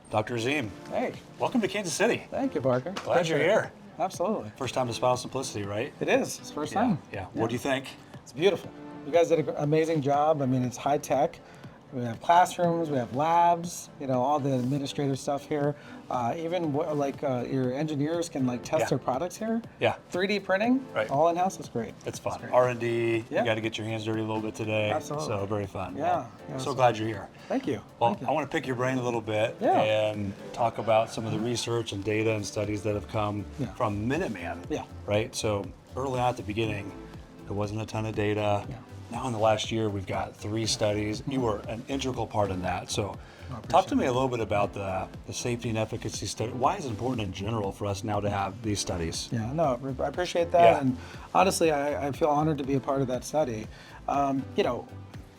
Dr. Azeem, Hey, welcome to Kansas City. thank you, Parker. Glad you're here. Absolutely. First time to Spinal Simplicity, right? It is. It's the first time. Yeah. What do you think? It's beautiful. You guys did an amazing job. I mean, it's high tech. We have classrooms, we have labs, all the administrative stuff here. Even your engineers can test Yeah. their products here. Yeah. 3D printing, Right. all in-house is great. It's fun. great. R&D, Yeah. you got to get your hands dirty a little bit today. Absolutely. So very fun. Yeah. So glad you're here. Thank you. Well, Thank you. I want to pick your brain a little bit Yeah. and talk about some of the research and data and studies that have come Yeah. from Minuteman. Yeah. Right? So early on at the beginning, there wasn't a ton of data. Yeah. Now in the last year, we've got 3 studies. You were an integral part in that. So appreciate talk to me a little bit about the safety and efficacy study. Why is it important in general for us now to have these studies? Yeah, no, I appreciate that. Yeah. And honestly, I feel honored to be a part of that study.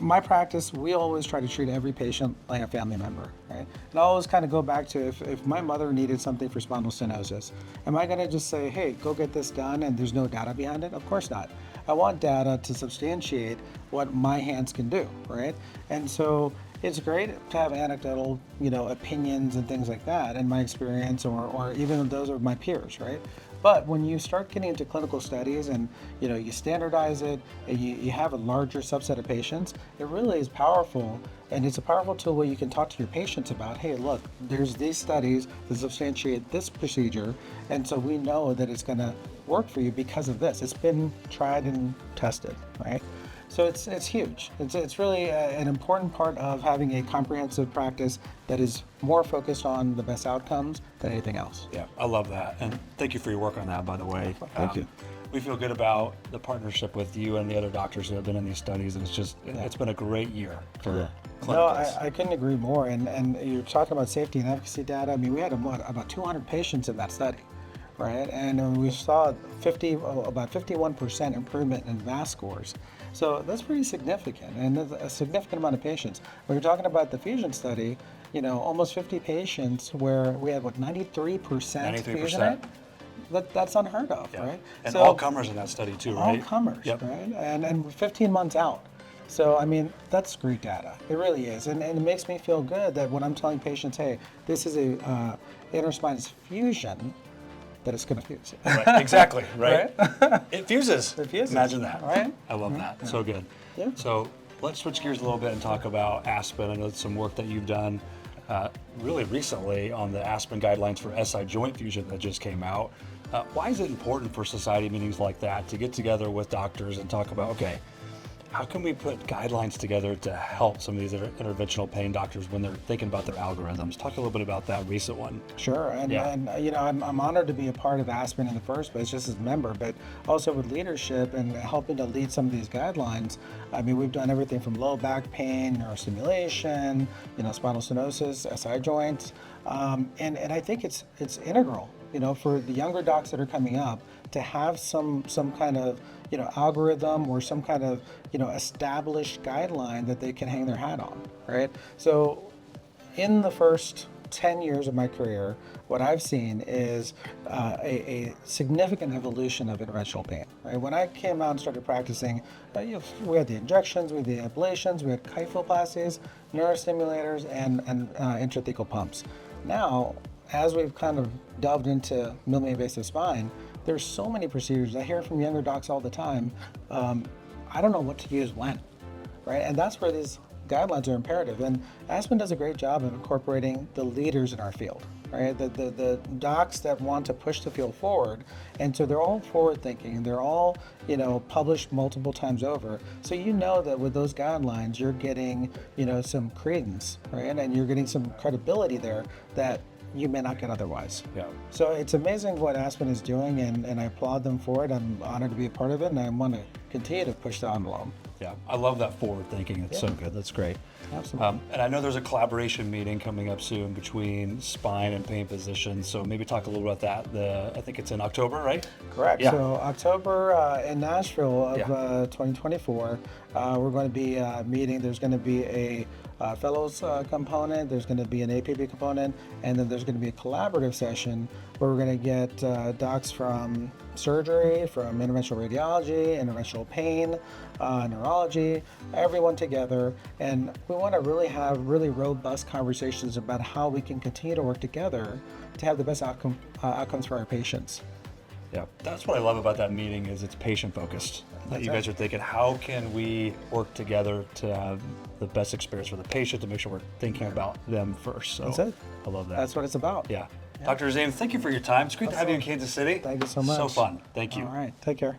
My practice, we always try to treat every patient like a family member, right? And I always kind of go back to if my mother needed something for spinal stenosis, am I going to just say, hey, go get this done and there's no data behind it? Of course not. I want data to substantiate what my hands can do, right? And so it's great to have anecdotal, opinions and things like that in my experience or even those of my peers, right? But when you start getting into clinical studies and you standardize it and you have a larger subset of patients, it really is powerful, and it's a powerful tool where you can talk to your patients about, hey, look, there's these studies that substantiate this procedure, and so we know that it's going to work for you because of this. It's been tried and tested, right? So it's huge. It's really an important part of having a comprehensive practice that is more focused on the best outcomes than anything else. Yeah, I love that. And thank you for your work on that, by the way. Thank you. We feel good about the partnership with you and the other doctors who have been in these studies, and it's been a great year for clinicals. No, I couldn't agree more. And you're talking about safety and efficacy data. I mean, we had about 200 patients in that study, right? And we saw about 51% improvement in VAS scores. So that's pretty significant, and that's a significant amount of patients. When you're talking about the fusion study, almost 50 patients where we had 93% 93%. fusion rate. That's unheard of, Yeah. right? And So, all comers in that study too, right? all comers, Yep. right? And 15 months out. So, I mean, that's great data. It really is. And it makes me feel good that when I'm telling patients, hey, this is a interspinous fusion, that it's going to fuse. Right. Exactly, right? Right? It fuses. It fuses. Imagine that. Right? I love that. So good. Yeah. So let's switch gears a little bit and talk about ASPN. I know some work that you've done really recently on the ASPN guidelines for SI joint fusion that just came out. Why is it important for society meetings like that to get together with doctors and talk about, okay, how can we put guidelines together to help some of these interventional pain doctors when they're thinking about their algorithms? Talk a little bit about that recent one. Sure, and I'm honored to be a part of ASPN in the first place, just as a member, but also with leadership and helping to lead some of these guidelines. I mean, we've done everything from low back pain, neurostimulation, spinal stenosis, SI joints, and I think it's integral, for the younger docs that are coming up to have some kind of algorithm or some kind of established guideline that they can hang their hat on, right? So in the first 10 years of my career, what I've seen is a significant evolution of interventional pain. Right? When I came out and started practicing, we had the injections, we had the ablations, we had kyphoplasties, neurostimulators, and intrathecal pumps. Now, as we've kind of delved into minimally invasive spine, there's so many procedures. I hear from younger docs all the time, I don't know what to use when, right? And that's where these guidelines are imperative. And ASPN does a great job of incorporating the leaders in our field, right? The docs that want to push the field forward. And so they're all forward thinking. They're all, published multiple times over. So that with those guidelines, you're getting, some credence, right? And you're getting some credibility there that you may not get otherwise. Yeah. So it's amazing what ASPN is doing, and I applaud them for it. I'm honored to be a part of it, and I want to continue to push the envelope. Yeah, I love that forward thinking. It's so good. That's great. Absolutely. And I know there's a collaboration meeting coming up soon between spine and pain physicians. So maybe talk a little about that. I think it's in October, right? Correct. Yeah. So October in Nashville of 2024, we're going to be meeting. There's going to be a fellows component, there's going to be an APP component, and then there's going to be a collaborative session where we're going to get docs from surgery, from interventional radiology, interventional pain, neurology, everyone together. And we want to really have really robust conversations about how we can continue to work together to have the best outcomes for our patients. Yeah, that's what I love about that meeting is it's patient focused. That you guys are thinking, how can we work together to have the best experience for the patient, to make sure we're thinking about them first. So That's it. I love that. That's what it's about. Yeah. Dr. Azeem, thank you for your time. It's great to have you in Kansas City. Thank you so much. So fun. Thank you. All right. Take care.